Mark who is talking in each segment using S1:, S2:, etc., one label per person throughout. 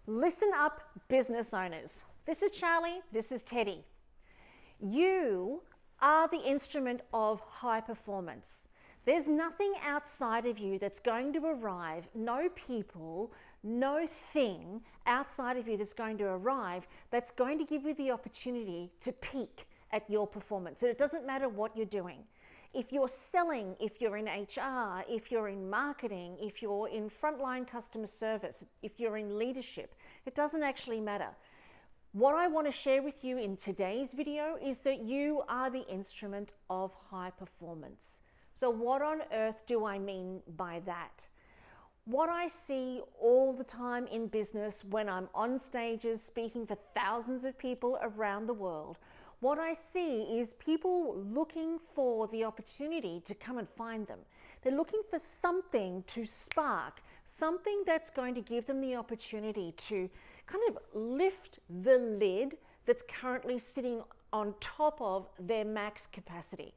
S1: Listen up, business owners. This is Charlie, this is Teddy. You are the instrument of high performance. There's nothing outside of you that's going to arrive, no people, no thing outside of you that's going to arrive that's going to give you the opportunity to peak at your performance. And it doesn't matter what you're doing. If you're selling, if you're in HR, if you're in marketing, if you're in frontline customer service, if you're in leadership, it doesn't actually matter. What I want to share with you in today's video is that you are the instrument of high performance. So what on earth do I mean by that? What I see all the time in business when I'm on stages speaking for thousands of people around the world, what I see is people looking for the opportunity to come and find them. They're looking for something to spark, something that's going to give them the opportunity to kind of lift the lid that's currently sitting on top of their max capacity.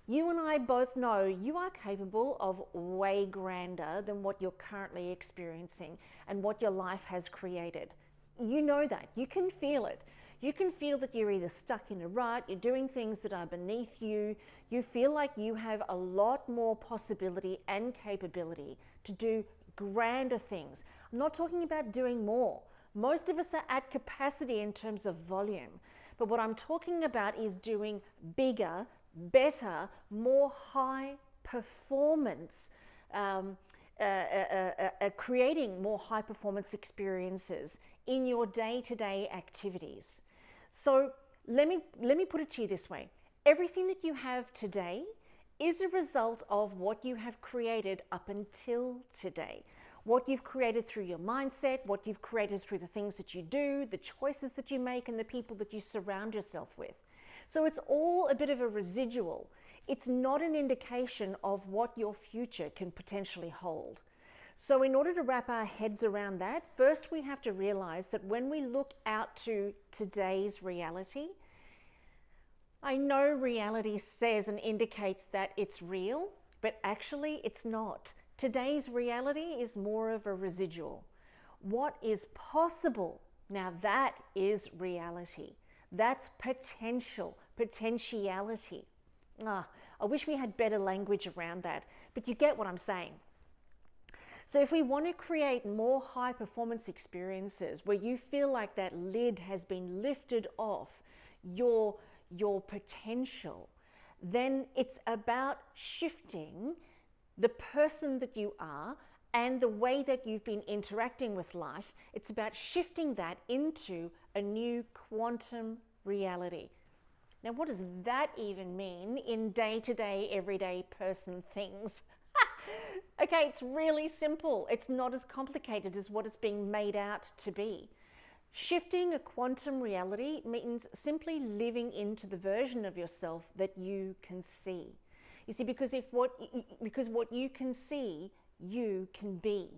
S1: You and I both know you are capable of way grander than what you're currently experiencing and what your life has created. You know that. You can feel it. You can feel that you're either stuck in a rut, you're doing things that are beneath you, you feel like you have a lot more possibility and capability to do grander things. I'm not talking about doing more. Most of us are at capacity in terms of volume, but what I'm talking about is doing bigger, better, more high performance, creating more high performance experiences in your day-to-day activities. So let me put it to you this way. Everything that you have today is a result of what you have created up until today. What you've created through your mindset, what you've created through the things that you do, the choices that you make, and the people that you surround yourself with. So it's all a bit of a residual. It's not an indication of what your future can potentially hold. So in order to wrap our heads around that, first we have to realize that when we look out to today's reality, I know reality says and indicates that it's real, but actually it's not. Today's reality is more of a residual. What is possible, now that is reality. That's potential, potentiality. I wish we had better language around that, but you get what I'm saying. So if we want to create more high performance experiences where you feel like that lid has been lifted off your potential, then it's about shifting the person that you are and the way that you've been interacting with life. It's about shifting that into a new quantum reality. Now, what does that even mean in day-to-day, everyday person things? Okay, it's really simple. It's not as complicated as what it's being made out to be. Shifting a quantum reality means simply living into the version of yourself that you can see. You see, because what you can see, you can be.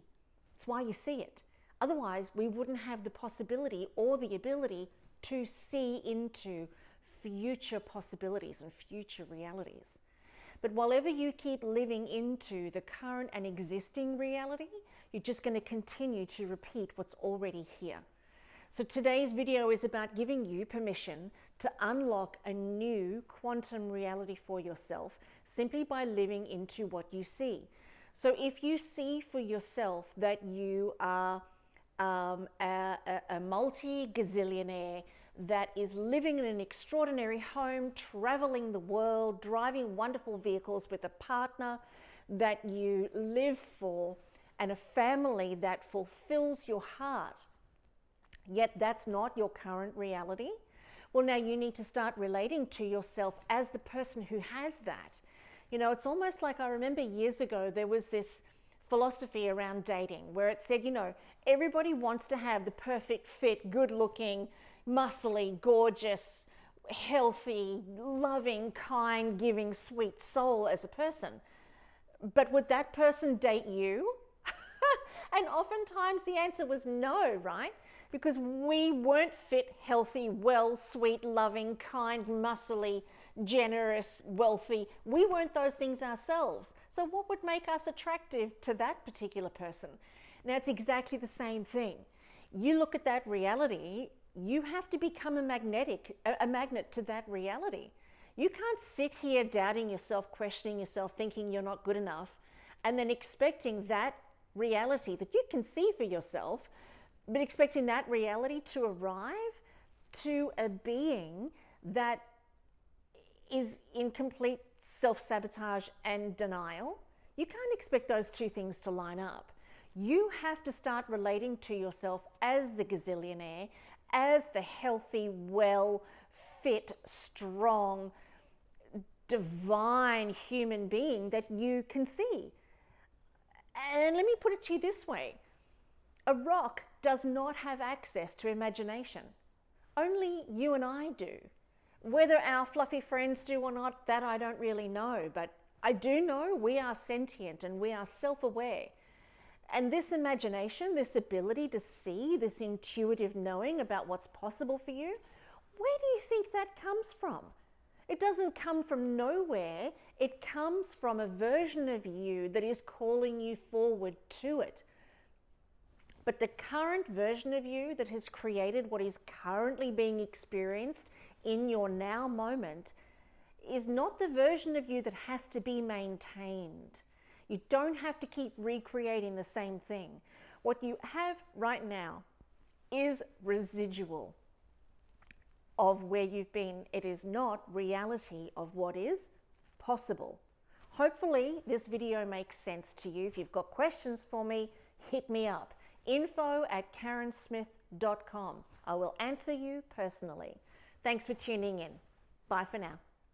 S1: It's why you see it. Otherwise, we wouldn't have the possibility or the ability to see into future possibilities and future realities. But whatever you keep living into the current and existing reality, you're just going to continue to repeat what's already here. So today's video is about giving you permission to unlock a new quantum reality for yourself simply by living into what you see. So if you see for yourself that you are a multi-gazillionaire that is living in an extraordinary home, traveling the world, driving wonderful vehicles with a partner that you live for, and a family that fulfills your heart, yet that's not your current reality, well, now you need to start relating to yourself as the person who has that. You know, it's almost like, I remember years ago, there was this philosophy around dating where it said, you know, everybody wants to have the perfect fit, good looking, muscly, gorgeous, healthy, loving, kind, giving, sweet soul as a person. But would that person date you? And oftentimes the answer was no, right? Because we weren't fit, healthy, well, sweet, loving, kind, muscly, generous, wealthy. We weren't those things ourselves. So what would make us attractive to that particular person? Now, it's exactly the same thing. you look at that reality, you have to become a magnet to that reality. You can't sit here doubting yourself, questioning yourself, thinking you're not good enough, and then expecting that reality that you can see for yourself, but expecting that reality to arrive to a being that is in complete self-sabotage and denial. You can't expect those two things to line up. You have to start relating to yourself as the gazillionaire, as the healthy, well, fit, strong, divine human being that you can see. And let me put it to you this way. A rock does not have access to imagination. Only you and I do. Whether our fluffy friends do or not, that I don't really know, but I do know we are sentient and we are self-aware. And this imagination, this ability to see, this intuitive knowing about what's possible for you, where do you think that comes from? It doesn't come from nowhere. It comes from a version of you that is calling you forward to it. But the current version of you that has created what is currently being experienced in your now moment is not the version of you that has to be maintained. You don't have to keep recreating the same thing. What you have right now is residual of where you've been. It is not reality of what is possible. Hopefully this video makes sense to you. If you've got questions for me, hit me up. info@karensmith.com. I will answer you personally. Thanks for tuning in. Bye for now.